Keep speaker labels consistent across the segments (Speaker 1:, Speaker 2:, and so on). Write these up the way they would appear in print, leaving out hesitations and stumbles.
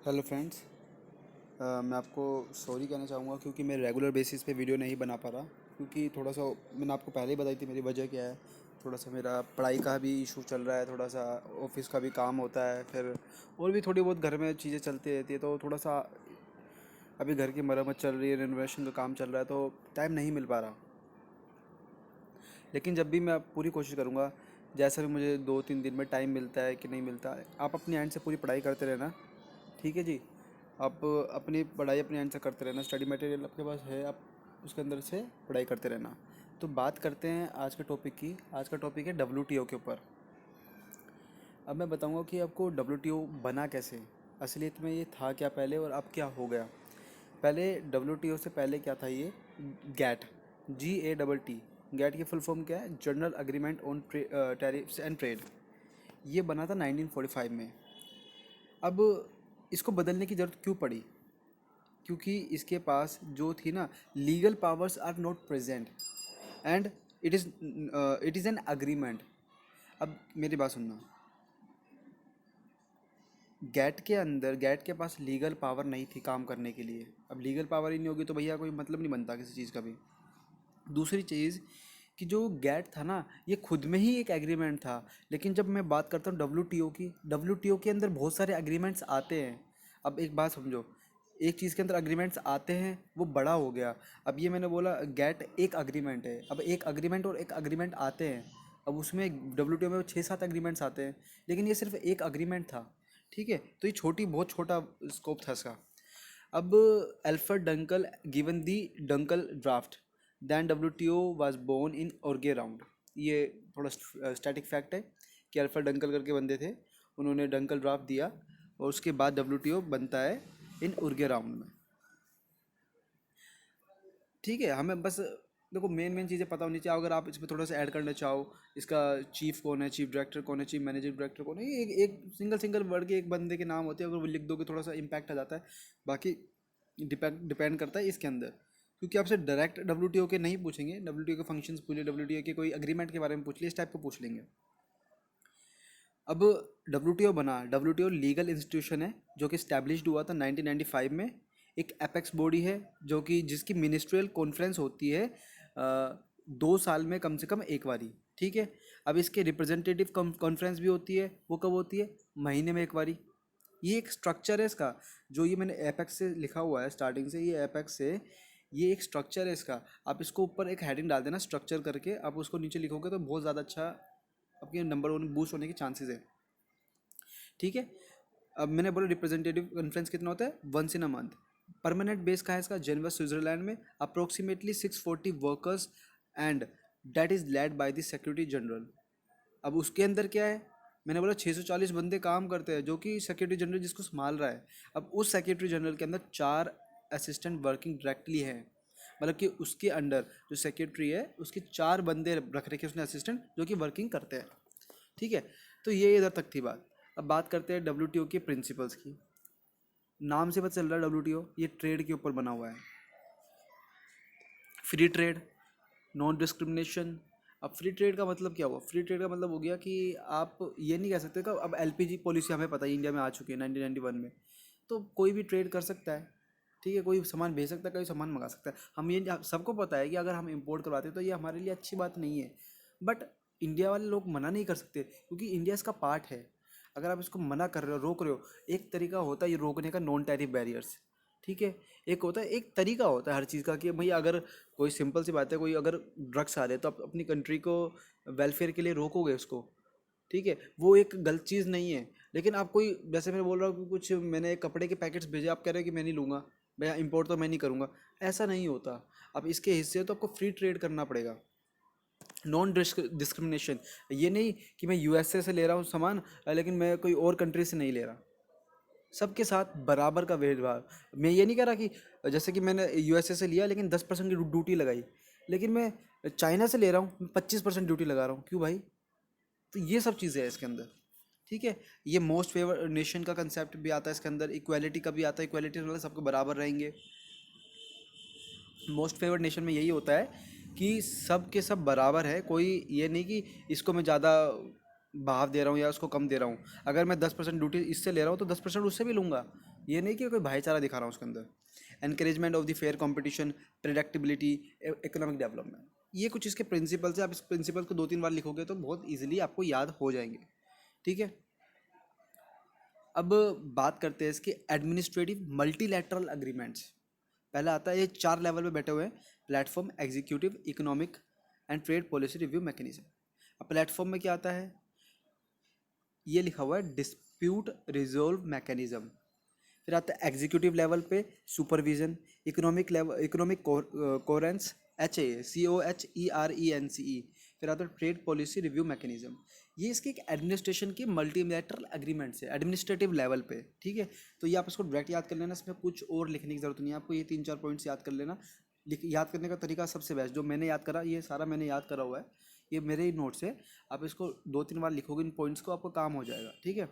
Speaker 1: Hello friends. मैं आपको sorry कहना चाहूँगा क्योंकि मैं रेगुलर बेसिस पे वीडियो नहीं बना पा रहा, क्योंकि थोड़ा सा मैंने आपको पहले ही बताई थी मेरी वजह क्या है। थोड़ा सा मेरा पढ़ाई का भी इशू चल रहा है, थोड़ा सा ऑफिस का भी काम होता है, फिर और भी थोड़ी बहुत घर में चीज़ें चलती रहती है, तो थोड़ा सा अभी घर की मरम्मत चल रही है, रेनोवेशन का काम चल रहा है, तो टाइम नहीं मिल पा रहा। लेकिन जब भी मैं पूरी कोशिश करूँगा, जैसा भी मुझे 2-3 दिन में टाइम मिलता है कि नहीं मिलता है, आप अपनी एंड से पूरी पढ़ाई करते रहना। ठीक है जी। आप अपनी पढ़ाई अपने एंड से करते रहना, स्टडी मटेरियल आपके पास है, आप उसके अंदर से पढ़ाई करते रहना। तो बात करते हैं आज के टॉपिक की। आज का टॉपिक है डब्ल्यू के ऊपर। अब मैं बताऊंगा कि आपको डब्ल्यू बना कैसे, असलियत में ये था क्या पहले और अब क्या हो गया। पहले डब्ल्यू से पहले क्या था ये, गैट, GATT। गैट की फुल फॉर्म क्या है, general agreement on tariffs and trade. ये बना था 1945 में। अब इसको बदलने की ज़रूरत क्यों पड़ी, क्योंकि इसके पास जो थी ना, legal powers are not present and it is an agreement. अब मेरी बात सुनना, गैट के अंदर गैट के पास लीगल पावर नहीं थी काम करने के लिए। अब लीगल पावर ही नहीं होगी तो भैया कोई मतलब नहीं बनता किसी चीज़ का भी। दूसरी चीज़ कि जो गैट था ना, ये खुद में ही एक एग्रीमेंट था। लेकिन जब मैं बात करता हूँ डब्ल्यू टी ओ के अंदर बहुत सारे एग्रीमेंट्स आते हैं। अब एक बात समझो, एक चीज़ के अंदर एग्रीमेंट्स आते हैं वो बड़ा हो गया। अब ये मैंने बोला गैट एक अग्रीमेंट है, अब एक अग्रीमेंट और एक अग्रीमेंट आते हैं। अब उसमें डब्ल्यू में 6-7 एग्रीमेंट्स आते हैं, लेकिन ये सिर्फ एक अग्रीमेंट था। ठीक है, तो ये बहुत छोटा स्कोप था इसका। अब Alfred Dunkel given the Dunkel draft, then W was born in Uruguay round. ये थोड़ा स्टैटिक फैक्ट है कि अल्फ्रेड डंकल करके बंदे थे, उन्होंने डंकल ड्राफ्ट दिया और उसके बाद डब्ल्यू बनता है इन उर्गे राउंड में। ठीक है, हमें बस देखो मेन चीज़ें पता होनी चाहिए। अगर आप इसमें थोड़ा सा ऐड करना चाहो, इसका चीफ कौन है, चीफ डायरेक्टर कौन है, चीफ मैनेजिंग डायरेक्टर कौन है, ये एक एक सिंगल वर्ड के एक बंदे के नाम होते हैं, अगर वो लिख दोगे थोड़ा सा इम्पैक्ट आ जाता है। बाकी डिपेंड करता है इसके अंदर, क्योंकि आपसे डायरेक्ट डब्ल्यू के नहीं पूछेंगे, डब्ल्यू के फंक्शंस पूछ लिए, डब्ल्यू के कोई अग्रीमेंट के बारे में पूछ लिए, इस टाइप को पूछ लेंगे। अब डब्ल्यू बना, डब्ल्यू लीगल इंस्टीट्यूशन है जो कि स्टैब्लिश्ड हुआ था 1995 में। एक एपेक्स बॉडी है जो कि जिसकी मिनिस्ट्रियल कॉन्फ्रेंस होती है 2 साल में कम से कम एक बारी। ठीक है, अब इसके रिप्रेजेंटेटिव कॉन्फ्रेंस भी होती है, वो कब होती है, महीने में एक बारी। ये एक स्ट्रक्चर है इसका, जो ये मैंने एपेक्स से लिखा हुआ है स्टार्टिंग से, ये एपेक्स से, ये एक स्ट्रक्चर है इसका। आप इसको ऊपर एक हेडिंग डाल देना स्ट्रक्चर करके, आप उसको नीचे लिखोगे तो बहुत ज़्यादा अच्छा आपके नंबर 1 बूस्ट होने के चांसेस है। ठीक है, अब मैंने बोला रिप्रेजेंटेटिव कॉन्फ्रेंस कितना होता है, once in a month. Permanent base कहाँ है इसका, जेनेवा स्विट्जरलैंड में, approximately 640 workers and that is led by the secretary general. अब उसके अंदर क्या है, मैंने बोला 640 बंदे काम करते हैं, जो कि सेक्रेटरी जनरल जिसको संभाल रहा है। अब उस सेक्रेटरी जनरल के अंदर 4 असिस्टेंट वर्किंग डायरेक्टली हैं, मतलब कि उसके अंडर जो सेक्रेटरी है उसके 4 बंदे रख रखे उसने असिस्टेंट, जो कि वर्किंग करते हैं। ठीक है, तो ये इधर तक थी बात। अब बात करते हैं डब्ल्यू के प्रिंसिपल्स की। नाम से पता चल रहा है डब्ल्यू ये ट्रेड के ऊपर बना हुआ है, फ्री ट्रेड, नॉन डिस्क्रिमिनेशन। अब फ्री ट्रेड का मतलब क्या हुआ, फ्री ट्रेड का मतलब हो गया कि आप ये नहीं कह सकते कि अब LPG पॉलिसी हमें पता है इंडिया में आ चुकी है 1991 में, तो कोई भी ट्रेड कर सकता है। ठीक है, कोई सामान भेज सकता है, कोई सामान मंगा सकता है। हम ये सबको पता है कि अगर हम इंपोर्ट करवाते हैं तो ये हमारे लिए अच्छी बात नहीं है, बट इंडिया वाले लोग मना नहीं कर सकते क्योंकि इंडिया इसका पार्ट है। अगर आप इसको मना कर रहे हो, रोक रहे हो, एक तरीका होता है ये रोकने का, नॉन टैरिफ बैरियर्स। ठीक है, एक होता है, एक तरीका होता है हर चीज़ का कि भैया अगर कोई सिंपल सी बात है, कोई अगर ड्रग्स आ रहे हैं तो आप अपनी कंट्री को वेलफेयर के लिए रोकोगे उसको। ठीक है, वो एक गलत चीज़ नहीं है। लेकिन आप कोई, जैसे मैं बोल रहा हूँ कि कुछ मैंने कपड़े के पैकेट्स भेजे, आप कह रहे हो कि मैं नहीं लूँगा, भैया इंपोर्ट तो मैं नहीं करूँगा, ऐसा नहीं होता। अब इसके हिस्से तो आपको फ्री ट्रेड करना पड़ेगा, नॉन डिस्क्रिमिनेशन। ये नहीं कि मैं USA से ले रहा हूँ सामान लेकिन मैं कोई और कंट्री से नहीं ले रहा, सबके साथ बराबर का भेदभाव। मैं ये नहीं कह रहा कि जैसे कि मैंने USA से लिया लेकिन 10% की ड्यूटी लगाई, लेकिन मैं चाइना से ले रहा हूँ 25% ड्यूटी लगा रहा हूँ, क्यों भाई। तो ये सब चीज़ें हैं इसके अंदर। ठीक है, ये मोस्ट फेवर नेशन का कंसेप्ट भी आता है इसके अंदर, इक्वालिटी का भी आता है, इक्वालिटी वाले सबको बराबर रहेंगे। मोस्ट फेवर्ड नेशन में यही होता है कि सब के सब बराबर है, कोई ये नहीं कि इसको मैं ज़्यादा भाव दे रहा हूँ या उसको कम दे रहा हूँ। अगर मैं 10% ड्यूटी इससे ले रहा हूँ तो 10% उससे भी लूँगा, ये नहीं कि कोई भाईचारा दिखा रहा हूँ उसके अंदर। Encouragement of the fair competition, predictability, economic development, ये कुछ इसके प्रिंसिपल्स है। आप इस प्रिंसिपल को 2-3 बार लिखोगे तो बहुत इजीली आपको याद हो जाएंगे। ठीक है, अब बात करते हैं इसके एडमिनिस्ट्रेटिव मल्टीलैटरल अग्रीमेंट्स। पहला आता है, ये 4 लेवल पे बैठे हुए हैं, platform, executive, economic and trade policy review mechanism. अब प्लेटफॉर्म में क्या आता है, ये लिखा हुआ है डिस्प्यूट रिजोल्व मैकेनिज्म। फिर आता है एग्जीक्यूटिव लेवल पे supervision, economic level, economic coherence, COHERENCE। फिर आता है ट्रेड पॉलिसी रिव्यू मैकेनिज्म। ये इसके एक एडमिनिस्ट्रेशन की मल्टीलैटरल एग्रीमेंट्स है एडमिनिस्ट्रेटिव लेवल पे। ठीक है, तो ये आप इसको डायरेक्ट याद कर लेना, इसमें कुछ और लिखने की जरूरत नहीं है आपको, ये 3-4 पॉइंट्स याद कर लेना। याद करने का तरीका सबसे बेस्ट, जो मैंने याद करा, ये सारा मैंने याद करा हुआ है, ये मेरे ही नोट्स है। आप इसको 2-3 बार लिखोगे इन पॉइंट्स को, आपको काम हो जाएगा। ठीक है,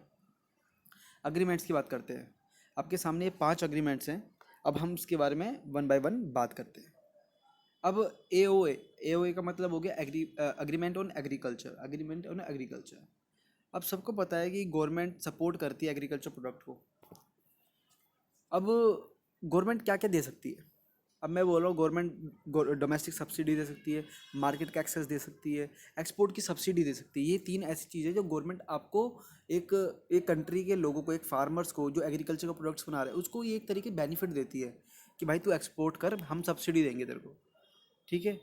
Speaker 1: अग्रीमेंट्स की बात करते हैं। आपके सामने ये 5 अग्रीमेंट्स हैं, अब हम इसके बारे में 1 बाय 1 बात करते हैं। अब AOA का मतलब हो गया agreement on agriculture, agreement on agriculture. अब सबको पता है कि गवर्नमेंट सपोर्ट करती है एग्रीकल्चर प्रोडक्ट को। अब गवर्नमेंट क्या क्या दे सकती है, अब मैं बोल रहा हूँ, गवर्नमेंट डोमेस्टिक सब्सिडी दे सकती है, मार्केट का एक्सेस दे सकती है, एक्सपोर्ट की सब्सिडी दे सकती है। ये 3 ऐसी चीज़ें जो गवर्नमेंट आपको एक एक कंट्री के लोगों को, एक फार्मर्स को जो एग्रीकल्चर का प्रोडक्ट्स बना रहे हैं, उसको ये एक तरीके बेनिफिट देती है कि भाई तू एक्सपोर्ट कर, हम सब्सिडी देंगे तेरे को। ठीक है,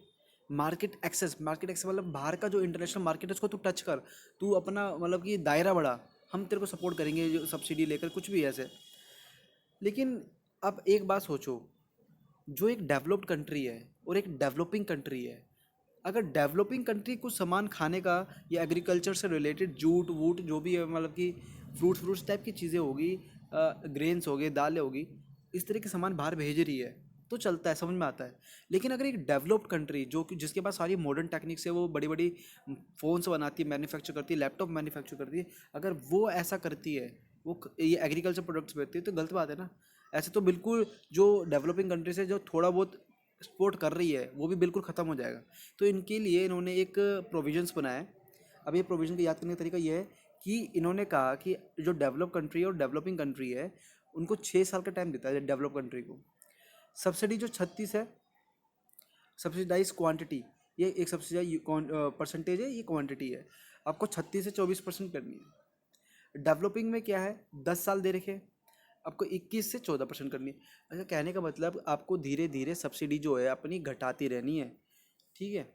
Speaker 1: मार्केट एक्सेस मतलब बाहर का जो इंटरनेशनल मार्केट है उसको तू टच कर, तू अपना मतलब कि दायरा बढ़ा, हम तेरे को सपोर्ट करेंगे जो सब्सिडी लेकर, कुछ भी ऐसे। लेकिन अब एक बात सोचो, जो एक डेवलप्ड कंट्री है और एक डेवलपिंग कंट्री है, अगर डेवलपिंग कंट्री कुछ सामान खाने का या एग्रीकल्चर से रिलेटेड जूट वूट जो भी है, मतलब कि फ्रूट्स टाइप की चीज़ें होगी, ग्रेन्स हो गए, दालें होगी, इस तरह के सामान बाहर भेज रही है तो चलता है, समझ में आता है। लेकिन अगर एक डेवलप्ड कंट्री जो कि जिसके पास सारी मॉडर्न टेक्निक्स है, वो बड़ी बड़ी फ़ोन्स बनाती है, मैन्युफैक्चर करती है, लैपटॉप मैन्युफैक्चर करती है, अगर वो ऐसा करती है, वो ये एग्रीकल्चर प्रोडक्ट्स बेचती है, तो गलत बात है ना। ऐसे तो बिल्कुल जो डेवलपिंग कंट्रीज है, जो थोड़ा बहुत एक्सपोर्ट कर रही है, वो भी बिल्कुल ख़त्म हो जाएगा। तो इनके लिए इन्होंने एक प्रोविजंस बनाया है। अब ये प्रोविजन को याद करने का तरीका ये है कि इन्होंने कहा कि जो डेवलप कंट्री है और डेवलपिंग कंट्री है, उनको 6 साल का टाइम देता है डेवलप कंट्री को। सब्सिडी जो 36 है, सब्सिडाइज क्वांटिटी, ये एक सब्सिडाइज परसेंटेज है, ये क्वांटिटी है, आपको 36 से 24% करनी है। डेवलपिंग में क्या है, 10 साल दे रखे, आपको 21 से 14% करनी है। अच्छा, कहने का मतलब आपको धीरे धीरे सब्सिडी जो है अपनी घटाती रहनी है। ठीक है,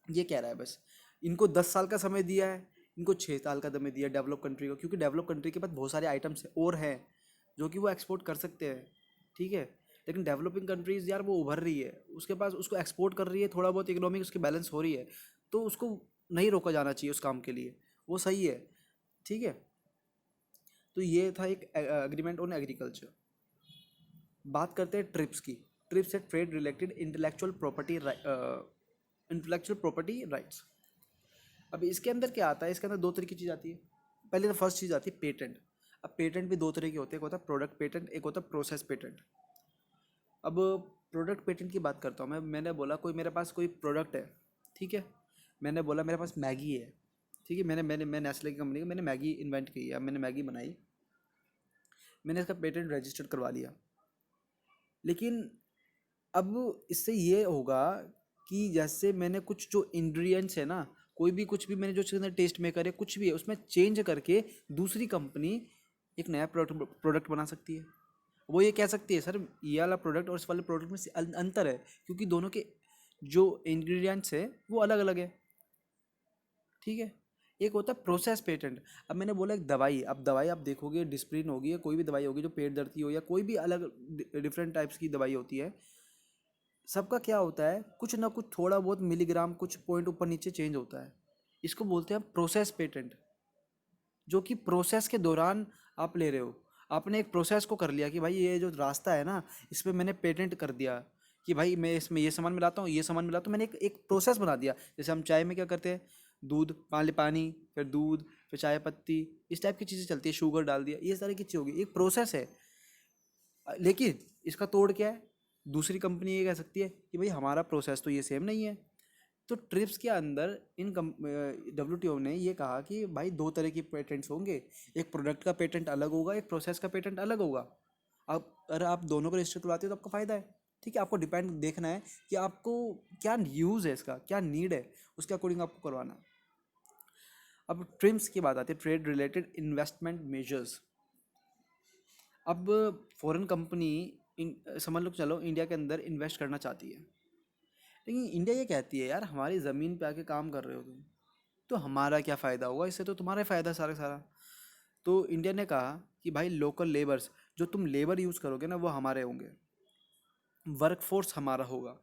Speaker 1: ये कह रहा है बस। इनको 10 साल का समय दिया है, इनको 6 साल का समय दिया डेवलप कंट्री को, क्योंकि डेवलप कंट्री के पास बहुत सारे आइटम्स और हैं जो कि वो एक्सपोर्ट कर सकते हैं। ठीक है, लेकिन डेवलपिंग कंट्रीज़ यार वो उभर रही है, उसके पास उसको एक्सपोर्ट कर रही है, थोड़ा बहुत इकोनॉमिक उसकी बैलेंस हो रही है, तो उसको नहीं रोका जाना चाहिए उस काम के लिए, वो सही है। ठीक है, तो ये था एक एग्रीमेंट ऑन एग्रीकल्चर। बात करते हैं ट्रिप्स की। ट्रिप्स है trade related intellectual property rights. अब इसके अंदर क्या आता है, इसके अंदर 2 तरह की चीज़ आती है। पहले तो फर्स्ट चीज़ आती है पेटेंट। अब पेटेंट भी 2 तरह के होते हैं, एक होता है प्रोडक्ट पेटेंट, एक होता है प्रोसेस पेटेंट। अब प्रोडक्ट पेटेंट की बात करता हूँ मैंने बोला कोई मेरे पास कोई प्रोडक्ट है, ठीक है, मैंने बोला मेरे पास मैगी है, ठीक है, मैं नेस्ले की कंपनी की मैंने मैगी इन्वेंट की है, मैंने मैगी बनाई, मैंने इसका पेटेंट रजिस्टर्ड करवा लिया। लेकिन अब इससे ये होगा कि जैसे मैंने कुछ जो इंग्रेडिएंट्स है ना, कोई भी कुछ भी मैंने जो इसके अंदर टेस्ट मेकर है कुछ भी है, उसमें चेंज करके दूसरी कंपनी एक नया प्रोडक्ट बना सकती है। वो ये कह सकती है सर ये वाला प्रोडक्ट और इस वाले प्रोडक्ट में अंतर है, क्योंकि दोनों के जो इंग्रेडिएंट्स है वो अलग अलग है। ठीक है, एक होता है प्रोसेस पेटेंट। अब मैंने बोला एक दवाई, अब दवाई आप देखोगे डिस्प्रिन होगी या कोई भी दवाई होगी जो पेट दर्द की हो या कोई भी अलग डिफरेंट टाइप्स की दवाई होती है, सबका क्या होता है कुछ ना कुछ थोड़ा बहुत मिलीग्राम कुछ पॉइंट ऊपर नीचे चेंज होता है। इसको बोलते हैं प्रोसेस पेटेंट, जो कि प्रोसेस के दौरान आप ले रहे हो। आपने एक प्रोसेस को कर लिया कि भाई ये जो रास्ता है ना इसमें मैंने पेटेंट कर दिया कि भाई मैं इसमें ये सामान मिलाता हूँ, ये सामान मिलाता हूँ, मैंने एक प्रोसेस बना दिया। जैसे हम चाय में क्या करते हैं, दूध पानी, फिर दूध, फिर चाय पत्ती, इस टाइप की चीज़ें चलती है, शुगर डाल दिया, ये सारी की चीज़ होगी, एक प्रोसेस है। लेकिन इसका तोड़ क्या है, दूसरी कंपनी ये कह सकती है कि भाई हमारा प्रोसेस तो ये सेम नहीं है। तो ट्रिप्स के अंदर इन WTO ने ये कहा कि भाई 2 तरह की पेटेंट्स होंगे, एक प्रोडक्ट का पेटेंट अलग होगा, एक प्रोसेस का पेटेंट अलग होगा। अब अगर आप दोनों को रजिस्टर करवाते हो तो आपका फ़ायदा है। ठीक है, आपको डिपेंड देखना है कि आपको क्या यूज़ है, इसका क्या नीड है, उसके अकॉर्डिंग आपको करवाना है। अब ट्रिम्स की बात आती है, ट्रेड रिलेटेड इन्वेस्टमेंट मेजर्स। अब फॉरेन कंपनी समझ लो, चलो इंडिया के अंदर इन्वेस्ट करना चाहती है, लेकिन इंडिया ये कहती है यार हमारी ज़मीन पे आके काम कर रहे हो तुम, तो हमारा क्या फ़ायदा होगा इससे, तो तुम्हारा ही फ़ायदा सारा सारा। तो इंडिया ने कहा कि भाई लोकल लेबर्स, जो तुम लेबर यूज़ करोगे ना वो हमारे होंगे, वर्कफोर्स हमारा होगा।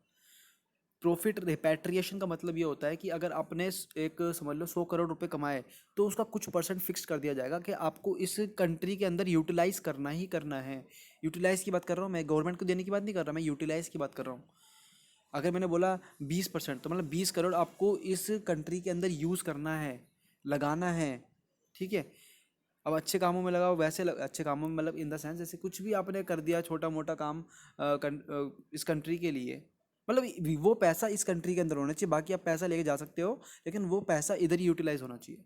Speaker 1: प्रॉफिट रिपैट्रिएशन का मतलब ये होता है कि अगर आपने एक समझ लो 100 करोड़ रुपए कमाए, तो उसका कुछ परसेंट फिक्स कर दिया जाएगा कि आपको इस कंट्री के अंदर यूटिलाइज करना ही करना है। यूटिलाइज की बात कर रहा हूँ मैं, गवर्नमेंट को देने की बात नहीं कर रहा, मैं यूटिलाइज की बात कर रहा हूँ। अगर मैंने बोला 20%, तो मतलब 20 करोड़ आपको इस कंट्री के अंदर यूज़ करना है, लगाना है। ठीक है, अब अच्छे कामों में लगाओ, वैसे अच्छे कामों में मतलब इन द सेंस जैसे कुछ भी आपने कर दिया छोटा मोटा काम इस कंट्री के लिए, मतलब वो पैसा इस कंट्री के अंदर होना चाहिए। बाकी आप पैसा लेके जा सकते हो, लेकिन वो पैसा इधर ही यूटिलाइज होना चाहिए।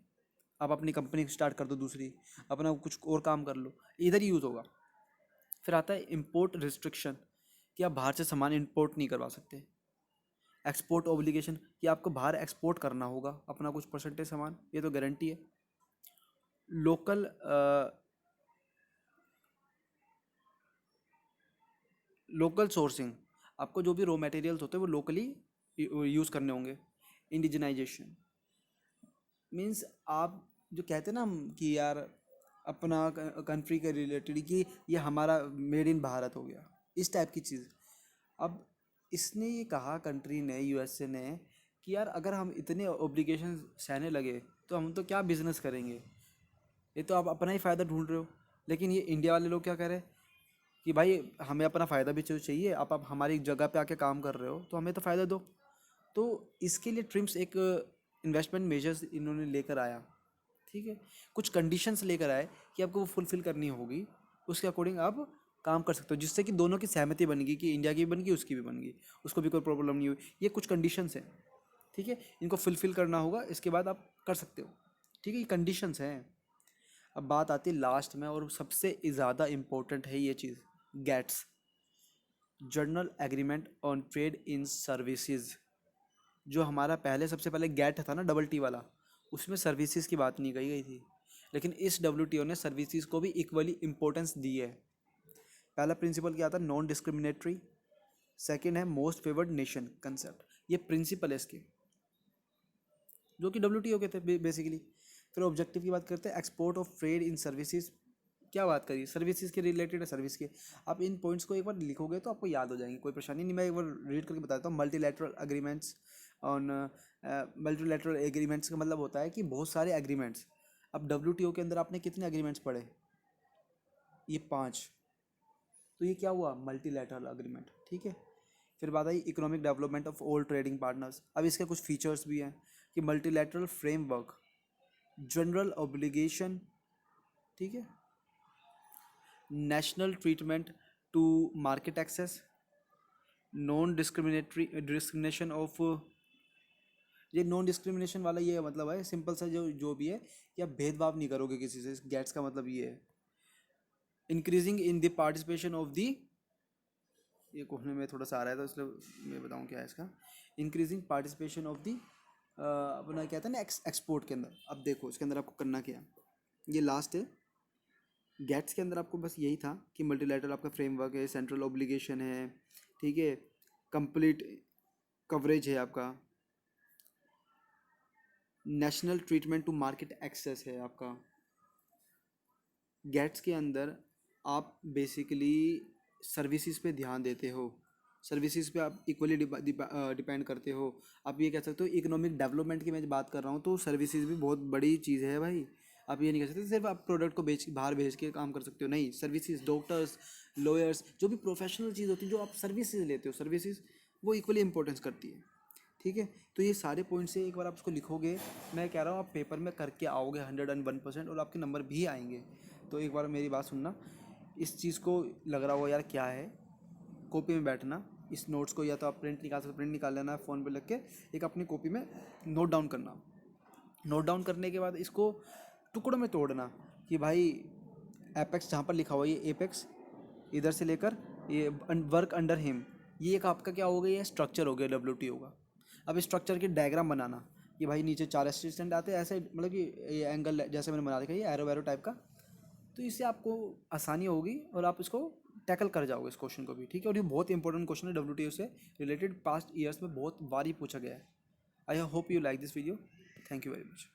Speaker 1: आप अपनी कंपनी स्टार्ट कर दो दूसरी, अपना कुछ और काम कर लो, इधर ही यूज़ होगा। फिर आता है इम्पोर्ट रिस्ट्रिक्शन, कि आप बाहर से सामान इंपोर्ट नहीं करवा सकते। एक्सपोर्ट ओब्लिगेशन, कि आपको बाहर एक्सपोर्ट करना होगा अपना कुछ परसेंटेज सामान, ये तो गारंटी है। लोकल लोकल सोर्सिंग, आपको जो भी रॉ मटेरियल्स होते हैं वो लोकली यूज़ करने होंगे। इंडिजिनाइजेशन मीन्स आप जो कहते हैं ना कि यार अपना कंट्री के रिलेटेड, कि ये हमारा मेड इन भारत हो गया, इस टाइप की चीज़। अब इसने ये कहा, कंट्री ने, यूएसए ने, कि यार अगर हम इतने ओब्लिगेशन सहने लगे तो हम तो क्या बिजनेस करेंगे, ये तो आप अपना ही फ़ायदा ढूंढ रहे हो। लेकिन ये इंडिया वाले लोग क्या कह रहे हैं कि भाई हमें अपना फ़ायदा भी चाहिए, आप हमारी जगह पे आके काम कर रहे हो तो हमें तो फ़ायदा दो। तो इसके लिए ट्रिम्स एक इन्वेस्टमेंट मेजर्स इन्होंने लेकर आया। ठीक है, कुछ कंडीशंस लेकर आए कि आपको वो फुलफिल करनी होगी, उसके अकॉर्डिंग आप काम कर सकते हो, जिससे कि दोनों की सहमति बन गई, कि इंडिया की भी बन गई उसकी भी बन गई, उसको भी कोई प्रॉब्लम नहीं हुई। ये कुछ कंडीशंस हैं। ठीक है, इनको फुलफिल करना होगा, इसके बाद आप कर सकते हो। ठीक है, ये कंडीशंस हैं। अब बात आती है लास्ट में, और सबसे ज़्यादा इम्पोर्टेंट है ये चीज़, GATS, general agreement on trade in services. जो हमारा पहले सबसे पहले गैट था ना, डबल टी वाला, उसमें सर्विसेज की बात नहीं कही गई थी, लेकिन इस डब्ल्यूटीओ ने सर्विसेज को भी इक्वली इम्पोर्टेंस दी है। पहला प्रिंसिपल क्या था, नॉन डिस्क्रिमिनेटरी। सेकंड है मोस्ट फेवर्ड नेशन कंसेप्ट, ये प्रिंसिपल है इसके, जो कि डब्ल्यूटीओ के थे बेसिकली। फिर ऑब्जेक्टिव की बात करते हैं, export of trade in services. क्या बात करिए, सर्विसेज के रिलेटेड है, सर्विस के। आप इन पॉइंट्स को एक बार लिखोगे तो आपको याद हो जाएंगे, कोई परेशानी नहीं। मैं एक बार रीड करके बताता हूँ। Multilateral agreements on, multilateral agreements का मतलब होता है कि बहुत सारे एग्रीमेंट्स। अब डब्ल्यूटीओ के अंदर आपने कितने एग्रीमेंट्स पढ़े, ये 5। तो ये क्या हुआ, मल्टीलैटरल एग्रीमेंट। ठीक है, फिर बात आई economic development of all trading partners. अब इसके कुछ फीचर्स भी हैं, कि मल्टीलैटरल फ्रेमवर्क, जनरल ऑब्लिगेशन, ठीक है, national treatment to market access, non discrimination of. ये नॉन डिस्क्रिमिनेशन वाला ये मतलब है, सिंपल सा जो जो भी है, कि आप भेदभाव नहीं करोगे किसी से, गेट्स का मतलब ये है। Increasing in the participation of the, ये कोने में थोड़ा सा आ रहा है तो इसलिए मैं बताऊँ क्या है इसका। इंक्रीजिंग पार्टिसिपेशन ऑफ दी, अपना क्या था ना, एक्सपोर्ट के अंदर। अब देखो इसके अंदर आपको करना क्या है, ये लास्ट है। गेट्स के अंदर आपको बस यही था कि मल्टीलैटरल आपका फ्रेमवर्क है, सेंट्रल ऑब्लिगेशन है, ठीक है, कंप्लीट कवरेज है आपका, national treatment to market access है आपका। गेट्स के अंदर आप बेसिकली सर्विसेज पे ध्यान देते हो, सर्विसेज पे आप इक्वली डिपेंड करते हो। आप ये कह सकते हो इकोनॉमिक डेवलपमेंट की मैं बात कर रहा हूँ, तो सर्विसेज भी बहुत बड़ी चीज़ है भाई। आप ये नहीं कह सकते सिर्फ आप प्रोडक्ट को बेच बाहर भेज के काम कर सकते हो, नहीं। सर्विसेज, डॉक्टर्स, लॉयर्स, जो भी प्रोफेशनल चीज़ होती है, जो आप सर्विसेज लेते हो, सर्विसेज वो इक्वली इंपॉर्टेंस करती है। ठीक है, तो ये सारे पॉइंट्स से एक बार आप उसको लिखोगे, मैं कह रहा हूँ आप पेपर में करके आओगे 101%, और आपके नंबर भी आएंगे। तो एक बार मेरी बात सुनना, इस चीज़ को लग रहा होगा यार क्या है, कॉपी में बैठना, इस नोट्स को या तो आप प्रिंट निकाल सकते, प्रिंट निकाल लेना है फ़ोन पे लग के, एक अपनी कॉपी में नोट डाउन करना। नोट डाउन करने के बाद इसको टुकड़ों में तोड़ना, कि भाई एपेक्स जहाँ पर लिखा हुआ है, ये एपेक्स, इधर से लेकर ये वर्क अंडर हिम, ये एक आपका क्या हो गया, ये स्ट्रक्चर हो गया WTO का। अब इस स्ट्रक्चर की डायग्राम बनाना कि भाई नीचे 4 असिस्टेंट आते हैं ऐसे, मतलब कि ये एंगल जैसे मैंने बना देखा, ये एरो वैरो टाइप का। तो इससे आपको आसानी होगी और आप इसको टैकल कर जाओगे इस क्वेश्चन को भी, ठीक है। और ये बहुत इंपॉर्टेंट क्वेश्चन है, WTO से रिलेटेड पास्ट ईयर्स में बहुत बार ही पूछा गया है। I hope you like this video, thank you very much.